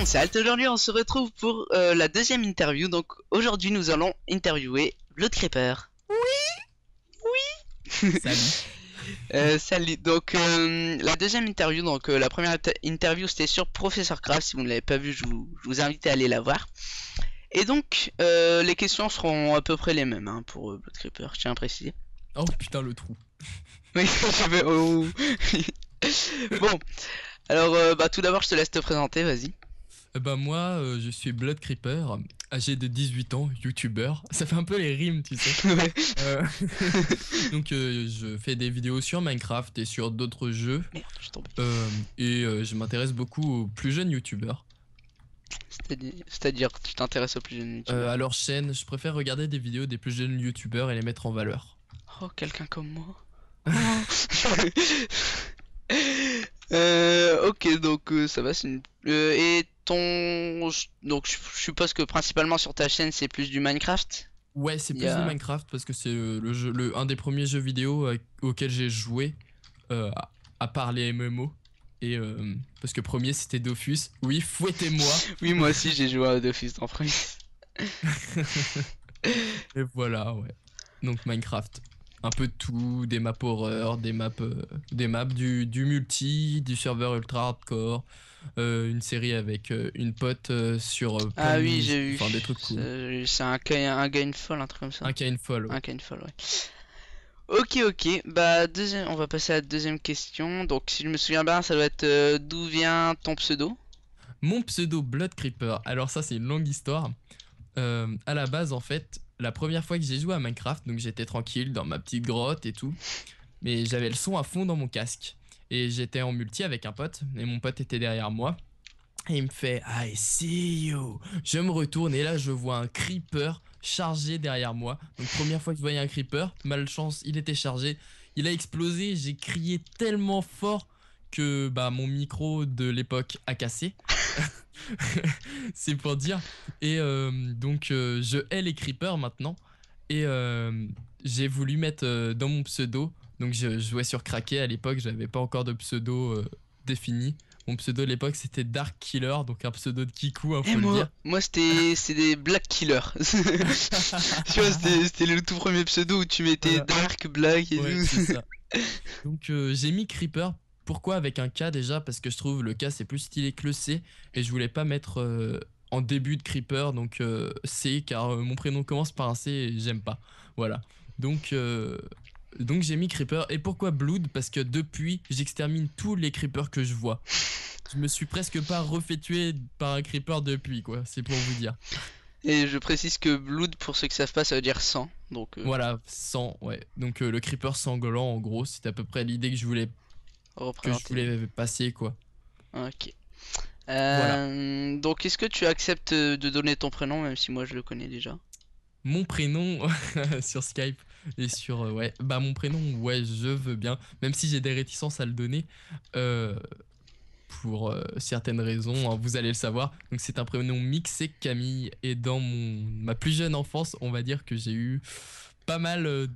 Salt. Aujourd'hui, on se retrouve pour la deuxième interview. Donc, aujourd'hui, nous allons interviewer Blood Creeper. Salut. Salut. Donc, la deuxième interview. Donc, la première interview, c'était sur Professeur Craft. Si vous ne l'avez pas vu, je vous invite à aller la voir. Et donc, les questions seront à peu près les mêmes hein, pour Blood Creeper. Je tiens à préciser. Oh putain, le trou. Oui, je vais. Oh. Bon. Alors, tout d'abord, je te laisse te présenter. Vas-y. Moi, je suis Blood Creeper, âgé de 18 ans, youtubeur. Ça fait un peu les rimes, tu sais. Ouais. Donc, je fais des vidéos sur Minecraft et sur d'autres jeux. Merde, je suis tombé. Je m'intéresse beaucoup aux plus jeunes youtubeurs. C'est-à-dire, tu t'intéresses aux plus jeunes youtubeurs. À leur chaîne, je préfère regarder des vidéos des plus jeunes youtubeurs et les mettre en valeur. Oh, quelqu'un comme moi. Ok, donc ça va. Et donc je suppose que principalement sur ta chaîne, c'est plus du Minecraft. Ouais, c'est plus Yeah. de Minecraft parce que c'est un des premiers jeux vidéo auquel j'ai joué, à part les MMO. Et parce que premier c'était Dofus. Oui, fouettez-moi. Oui, moi aussi j'ai joué à Dofus en premier. Et voilà, ouais. Donc Minecraft. Un peu de tout, des maps horreur, des maps du multi, du serveur ultra hardcore, une série avec une pote sur plein Ah de oui, j'ai vu. enfin des trucs cool. C'est un Gainfall, un truc comme ça. Un Kainfall, ouais. Un Gainfall, ouais. Ok, ok. On va passer à la deuxième question. Donc, si je me souviens bien, ça doit être d'où vient ton pseudo? Mon pseudo Blood Creeper, alors ça c'est une longue histoire. À la base en fait, la première fois que j'ai joué à Minecraft, donc j'étais tranquille dans ma petite grotte et tout, mais j'avais le son à fond dans mon casque. Et j'étais en multi avec un pote, et mon pote était derrière moi. Et il me fait I see you. Je me retourne et là je vois un creeper chargé derrière moi. Donc première fois que je voyais un creeper, malchance, il était chargé. Il a explosé, j'ai crié tellement fort que mon micro de l'époque a cassé. C'est pour dire. Et je hais les creepers maintenant. Et j'ai voulu mettre dans mon pseudo. Donc je jouais sur Craquet à l'époque, j'avais pas encore de pseudo défini. Mon pseudo à l'époque c'était Dark Killer, donc un pseudo de Kikou, hein, Et faut le dire. moi c'était des Black Killer. Tu vois, c'était le tout premier pseudo où tu mettais Voilà. Dark, Black et Ouais, tout. c'est ça. Donc j'ai mis Creeper. Pourquoi avec un K déjà? Parce que je trouve le K c'est plus stylé que le C. Et je voulais pas mettre en début de Creeper, donc C, car mon prénom commence par un C et j'aime pas. Voilà. Donc j'ai mis Creeper. Et pourquoi Blood? Parce que depuis, j'extermine tous les Creepers que je vois. Je me suis presque pas refait tuer par un Creeper depuis, quoi. C'est pour vous dire. Et je précise que Blood, pour ceux qui savent pas, ça veut dire sang. Donc Voilà, sang, ouais. Donc le Creeper sanglant, en gros, c'est à peu près l'idée que je voulais représenter. passer, quoi. Ok. Voilà. Donc est-ce que tu acceptes de donner ton prénom, même si moi je le connais déjà? Mon prénom sur Skype et sur ouais, mon prénom, ouais, je veux bien, même si j'ai des réticences à le donner euh, pour certaines raisons, hein, vous allez le savoir. Donc c'est un prénom mixé Camille, et dans ma plus jeune enfance, on va dire que j'ai eu pas mal Ouais.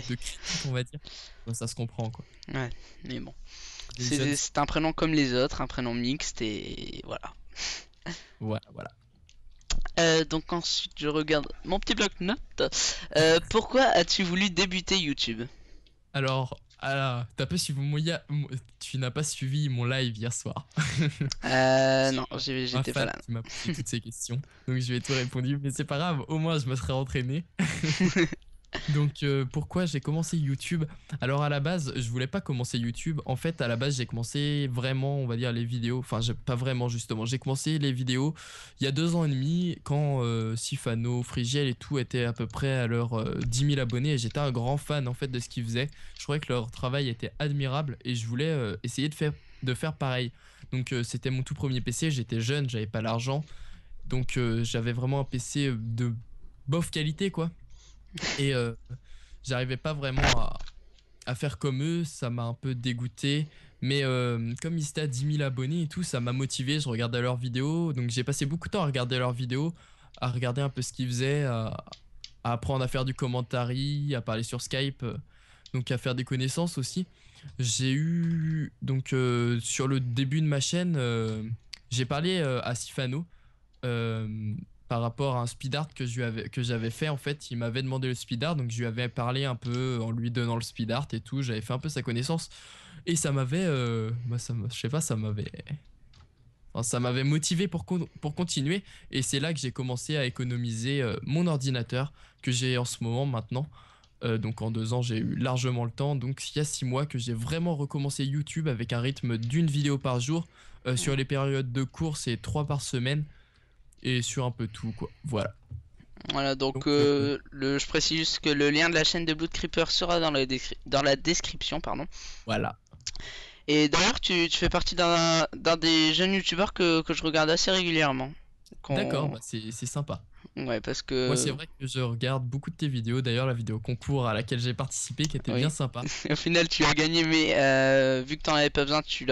de critiques, on va dire. Bon, ça se comprend, quoi. Ouais, mais bon. Les jeunes, C'est un prénom comme les autres, un prénom mixte et voilà. voilà. Donc ensuite je regarde mon petit bloc-notes. Pourquoi as-tu voulu débuter YouTube? Alors, tu n'as pas suivi mon live hier soir. Non, Un j'étais pas fan là. qui m'a posé toutes ces questions. Donc je lui ai tout répondu, mais c'est pas grave, au moins je me serais entraîné. Donc pourquoi j'ai commencé YouTube? Alors à la base, je voulais pas commencer YouTube. En fait, à la base, j'ai commencé vraiment, on va dire, les vidéos. Enfin, pas vraiment justement. J'ai commencé les vidéos il y a 2 ans et demi quand Sifano, Frigiel et tout étaient à peu près à leurs 10 000 abonnés. Et j'étais un grand fan en fait de ce qu'ils faisaient. Je trouvais que leur travail était admirable et je voulais essayer de faire pareil. Donc c'était mon tout premier PC. J'étais jeune, j'avais pas l'argent. Donc j'avais vraiment un PC de bof qualité, quoi. Et j'arrivais pas vraiment à faire comme eux, ça m'a un peu dégoûté. Mais comme ils étaient à 10 000 abonnés et tout, ça m'a motivé, je regardais leurs vidéos. Donc j'ai passé beaucoup de temps à regarder leurs vidéos, à regarder un peu ce qu'ils faisaient, à apprendre à faire du commentary, à parler sur Skype, donc à faire des connaissances aussi. J'ai eu, donc sur le début de ma chaîne, J'ai parlé à Sifano euh, par rapport à un speed art que j'avais fait. En fait, il m'avait demandé le speed art, donc je lui avais parlé un peu en lui donnant le speed art et tout. J'avais fait un peu sa connaissance et ça m'avait, je sais pas, ça m'avait motivé pour continuer. Et c'est là que j'ai commencé à économiser mon ordinateur que j'ai en ce moment maintenant. Donc en 2 ans, j'ai eu largement le temps. Donc il y a 6 mois que j'ai vraiment recommencé YouTube avec un rythme d'une vidéo par jour. Sur les périodes de cours, c'est 3 par semaine. Et sur un peu tout, quoi. Voilà. Voilà, donc Donc je précise juste que le lien de la chaîne de Blood Creeper sera dans la description, pardon. voilà. Et d'ailleurs, tu fais partie d'un des jeunes youtubeurs que je regarde assez régulièrement. D'accord, Qu'on- bah c'est sympa. Ouais, parce Moi, c'est que vrai que je regarde beaucoup de tes vidéos. D'ailleurs, la vidéo concours à laquelle j'ai participé, qui était bien oui, sympa. au final tu as gagné, mais vu que t'en avais pas besoin, Et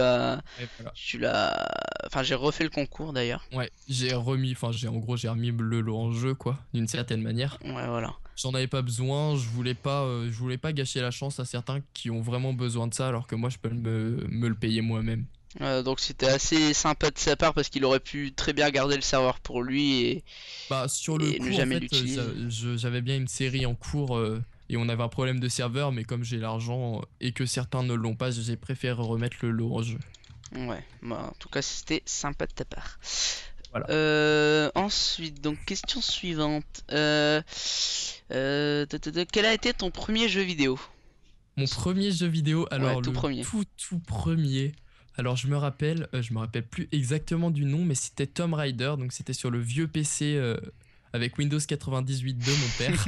voilà. enfin j'ai refait le concours d'ailleurs. Ouais, en gros, j'ai remis le lot en jeu, quoi, d'une certaine manière. Ouais, voilà. J'en avais pas besoin, je voulais pas gâcher la chance à certains qui ont vraiment besoin de ça, alors que moi, je peux me le payer moi-même. Donc c'était assez sympa de sa part parce qu'il aurait pu très bien garder le serveur pour lui Bah, sur le et ne coup, en jamais fait, l'utiliser. j'avais bien une série en cours et on avait un problème de serveur, mais comme j'ai l'argent et que certains ne l'ont pas, j'ai préféré remettre le lot en jeu. Ouais, bah, en tout cas c'était sympa de ta part. Voilà. Ensuite, donc question suivante. Quel a été ton premier jeu vidéo? Mon premier jeu vidéo, Ouais, alors tout le premier. tout premier. Alors je me rappelle plus exactement du nom, mais c'était Tomb Raider, donc c'était sur le vieux PC avec Windows 98 de mon père.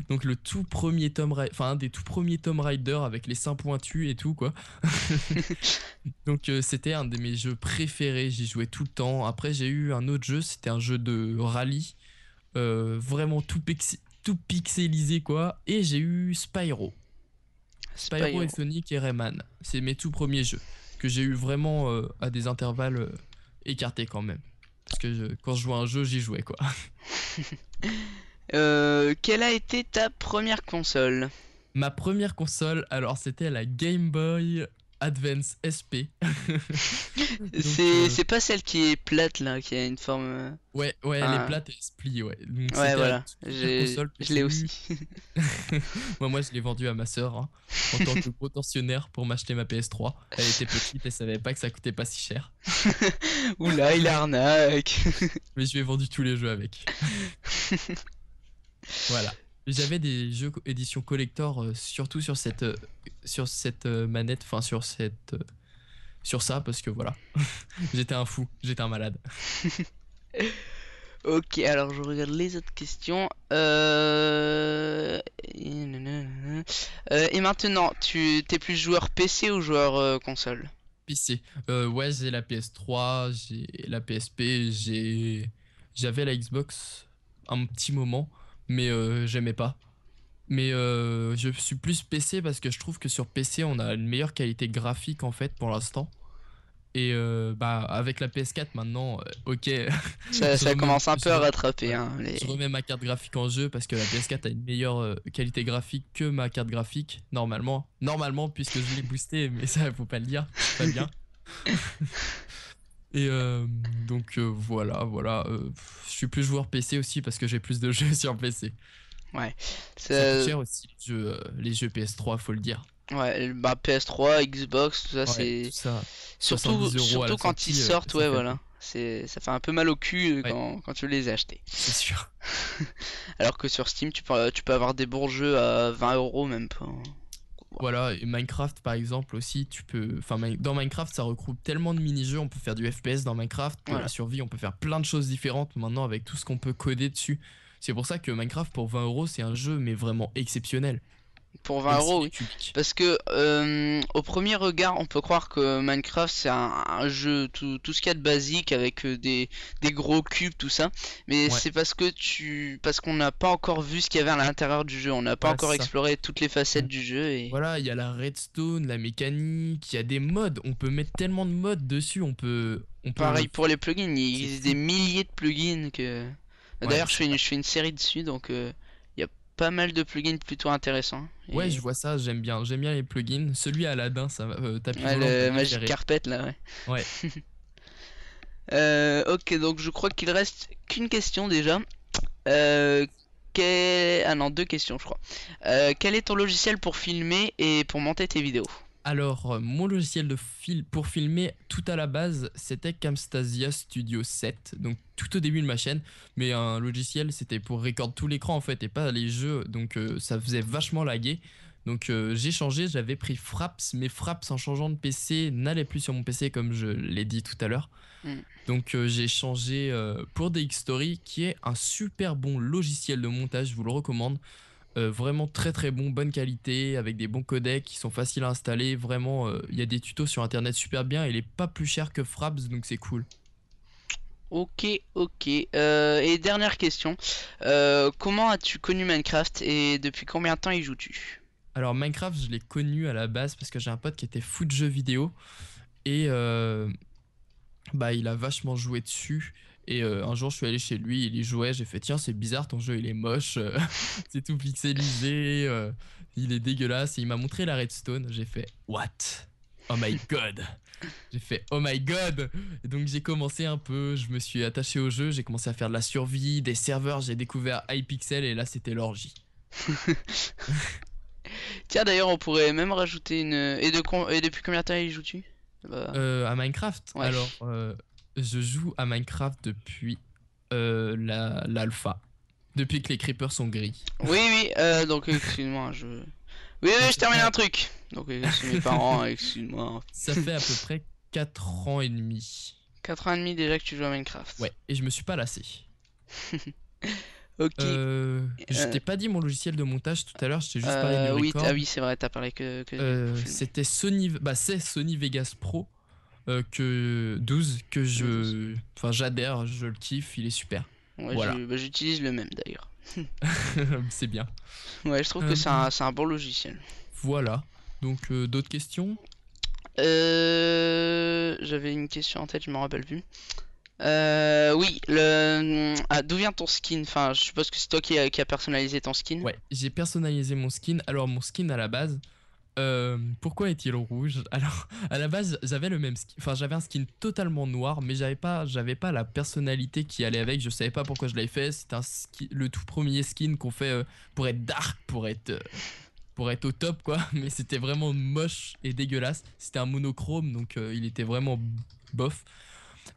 Donc le tout premier Tomb Raider, enfin un des tout premiers Tomb Raider avec les seins pointus et tout quoi. Donc c'était un de mes jeux préférés, j'y jouais tout le temps. Après j'ai eu un autre jeu, c'était un jeu de rallye, vraiment tout pixelisé quoi. Et j'ai eu Spyro. Spyro et Spyro. Sonic et Rayman. C'est mes tout premiers jeux que j'ai eu vraiment à des intervalles écartés quand même. Parce que quand je jouais à un jeu, j'y jouais quoi. Quelle a été ta première console? Ma première console, alors c'était la Game Boy Advance SP. Donc C'est pas celle qui est plate là, qui a une forme. ouais, ouais, elle est Enfin, plate et elle se plie, ouais. Donc ouais, c'était la voilà. toute première console que Je j'ai l'ai eue. aussi. Moi, je l'ai vendue à ma sœur hein, en tant que potentiaire pour m'acheter ma PS3. Elle était petite, elle savait pas que ça coûtait pas si cher. Oula, il arnaque. Mais je lui ai vendu tous les jeux avec. Voilà. J'avais des jeux édition collector, surtout sur cette manette, enfin sur ça, parce que voilà. J'étais un fou, j'étais un malade. Ok, alors je regarde les autres questions. Et maintenant, tu t'es plus joueur PC ou joueur console? PC. Ouais, j'ai la PS3, j'ai la PSP, j'avais la Xbox un petit moment, mais j'aimais pas. Mais je suis plus PC parce que je trouve que sur PC, on a une meilleure qualité graphique en fait pour l'instant. Et bah avec la PS4 maintenant, ok, je Ça remets, commence un peu à rattraper, ouais, hein, je remets ma carte graphique en jeu parce que la PS4 a une meilleure qualité graphique que ma carte graphique normalement puisque je l'ai boosté, mais ça faut pas le dire, c'est pas bien. Et donc voilà, je suis plus joueur PC aussi parce que j'ai plus de jeux sur PC. Ouais. Ça coûte Ça- cher aussi les jeux PS3, faut le dire. Ouais, bah PS3, Xbox, tout ça, Ouais, tout c'est ça, surtout 70 € à la surtout quand ils sortie, sortent, ça ouais, fait le voilà. coup. Ça fait un peu mal au cul Ouais, quand tu les as achetés. c'est sûr. Alors que sur Steam, tu peux avoir des bons jeux à 20 € même pas. Voilà, et Minecraft par exemple aussi, dans Minecraft ça regroupe tellement de mini-jeux, on peut faire du FPS dans Minecraft, de la Voilà. survie, on peut faire plein de choses différentes maintenant avec tout ce qu'on peut coder dessus. C'est pour ça que Minecraft pour 20 € c'est un jeu mais vraiment exceptionnel, Pour 20 même euros, s'il est oui. cubique. Parce que au premier regard, on peut croire que Minecraft c'est un jeu tout ce qu'il y a de basique avec des gros cubes, tout ça. Mais Ouais, c'est parce qu'on n'a pas encore vu ce qu'il y avait à l'intérieur du jeu. On n'a pas voilà encore c'est ça. exploré toutes les facettes du jeu et Voilà, il y a la redstone, la mécanique, il y a des mods, on peut mettre tellement de mods dessus, on peut, pareil pour les plugins. Il c'est existe des fou. milliers de plugins que. Ouais, D'ailleurs, je fais une série dessus, donc il y a pas mal de plugins plutôt intéressants. ouais, je Et vois ça, j'aime bien les plugins. Celui à Aladdin, tapis ouais, volant, ça le m'a fait Magic rire. Carpet là, ouais. Ouais. Ok, donc je crois qu'il reste qu'une question déjà. Euh, Ah non, deux questions, je crois. Quel est ton logiciel pour filmer et pour monter tes vidéos? Alors, mon logiciel pour filmer tout à la base, c'était Camtasia Studio 7, donc tout au début de ma chaîne. Mais un logiciel, c'était pour record tout l'écran en fait, et pas les jeux, donc ça faisait vachement laguer. Donc j'ai changé, j'avais pris Fraps, mais Fraps en changeant de PC n'allait plus sur mon PC comme je l'ai dit tout à l'heure. Hmm. Donc j'ai changé pour DxStory, qui est un super bon logiciel de montage, je vous le recommande. Vraiment très très bon, bonne qualité, avec des bons codecs qui sont faciles à installer. Vraiment, il y a des tutos sur internet super bien. Il est pas plus cher que Fraps, donc c'est cool. Ok, ok. Et dernière question. Comment as-tu connu Minecraft et depuis combien de temps y joues-tu? Alors Minecraft, je l'ai connu à la base parce que j'ai un pote qui était fou de jeux vidéo et bah il a vachement joué dessus. Et un jour, je suis allé chez lui, il y jouait. J'ai fait, tiens, c'est bizarre, ton jeu il est moche, c'est tout pixelisé, il est dégueulasse. Et il m'a montré la redstone. J'ai fait, what? Oh my god! J'ai fait, oh my god! Et donc j'ai commencé un peu, je me suis attaché au jeu, j'ai commencé à faire de la survie, des serveurs, j'ai découvert Hypixel et là c'était l'orgie. Tiens, d'ailleurs, on pourrait même rajouter une. Et depuis combien de temps y joues-tu? Bah, À Minecraft? ouais. Alors, je joue à Minecraft depuis l'alpha. Depuis que les creepers sont gris. Oui, oui, donc excuse-moi, je. Oui, oui, Donc je ça termine un fait, truc. Donc, c'est mes parents, excuse-moi. ça fait à peu près 4 ans et demi. 4 ans et demi déjà que tu joues à Minecraft. Ouais, et je me suis pas lassé. Ok. Je Euh, t'ai pas dit mon logiciel de montage tout à l'heure, je t'ai juste parlé de oui, ah Record. oui, c'est vrai, t'as parlé que pour filmer. C'était Sony, bah c'est Sony Vegas Pro que 12 que Le 12. enfin j'adhère, je le kiffe, il est super. Ouais, Voilà, bah, j'utilise le même d'ailleurs. c'est bien. Ouais, je trouve que Euh, c'est un bon logiciel. voilà. Donc d'autres questions? J'avais une question en tête, je me rappelle plus. Oui, d'où vient ton skin? Enfin, je suppose que c'est toi qui a personnalisé ton skin. Ouais, j'ai personnalisé mon skin. Alors mon skin à la base, pourquoi est-il rouge? Alors à la base j'avais le même skin, enfin j'avais un skin totalement noir, mais j'avais pas la personnalité qui allait avec. Je savais pas pourquoi je l'avais fait. C'était le tout premier skin qu'on fait pour être dark, pour être au top quoi. Mais c'était vraiment moche et dégueulasse. C'était un monochrome, donc il était vraiment bof.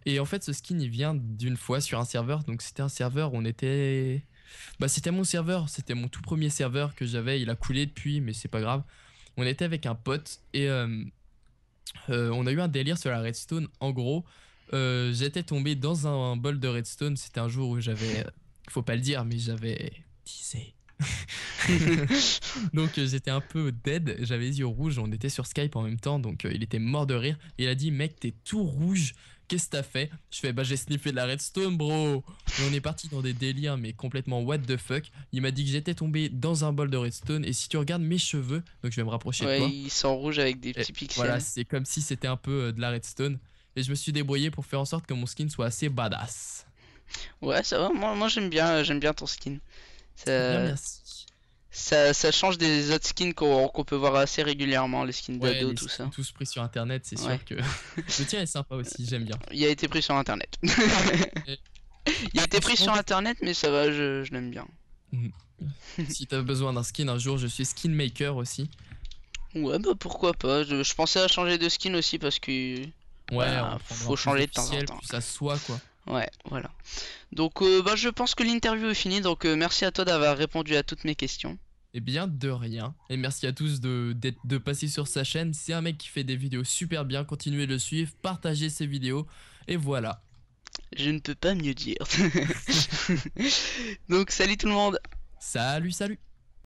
Et en fait, ce skin, il vient d'une fois sur un serveur. Donc, c'était un serveur où on était. Bah, c'était mon serveur. C'était mon tout premier serveur que j'avais. Il a coulé depuis, mais c'est pas grave. On était avec un pote et on a eu un délire sur la redstone. En gros, j'étais tombé dans un bol de redstone. C'était un jour où j'avais. Faut pas le dire, mais j'avais teasé. Donc j'étais un peu dead, j'avais les yeux rouges, on était sur Skype en même temps, donc il était mort de rire. Il a dit, mec, t'es tout rouge, qu'est-ce que t'as fait? Je fais, bah j'ai sniffé de la redstone, bro. Et on est parti dans des délires, mais complètement what the fuck. Il m'a dit que j'étais tombé dans un bol de redstone, et si tu regardes mes cheveux, donc je vais me rapprocher de Ouais, toi, ils sont rouges avec des et petits voilà, pixels. c'est comme si c'était un peu de la redstone. Et je me suis débrouillé pour faire en sorte que mon skin soit assez badass. Ouais, ça va, moi j'aime bien ton skin. Très bien, Ça, merci. ça change des autres skins qu'on peut voir assez régulièrement, les skins Ouais, d'ado, les tout skins ça. tous pris sur internet, c'est Ouais, sûr que le tien est sympa aussi, j'aime bien. il a été pris sur internet. Et Il a été pris franchement, sur internet, mais ça va, je l'aime bien. mm, si t'as besoin d'un skin un jour, je suis skin maker aussi. Ouais, bah pourquoi pas. Je pensais à changer de skin aussi parce que Ouais, bah, en prendre un faut plus changer de temps en officiel, temps. plus à soi, quoi. Ouais, voilà. Donc bah je pense que l'interview est finie. Donc merci à toi d'avoir répondu à toutes mes questions. Eh bien, de rien. Et merci à tous de passer sur sa chaîne. C'est un mec qui fait des vidéos super bien. Continuez de le suivre, partagez ses vidéos. Et voilà. Je ne peux pas mieux dire. Donc salut tout le monde. Salut, salut.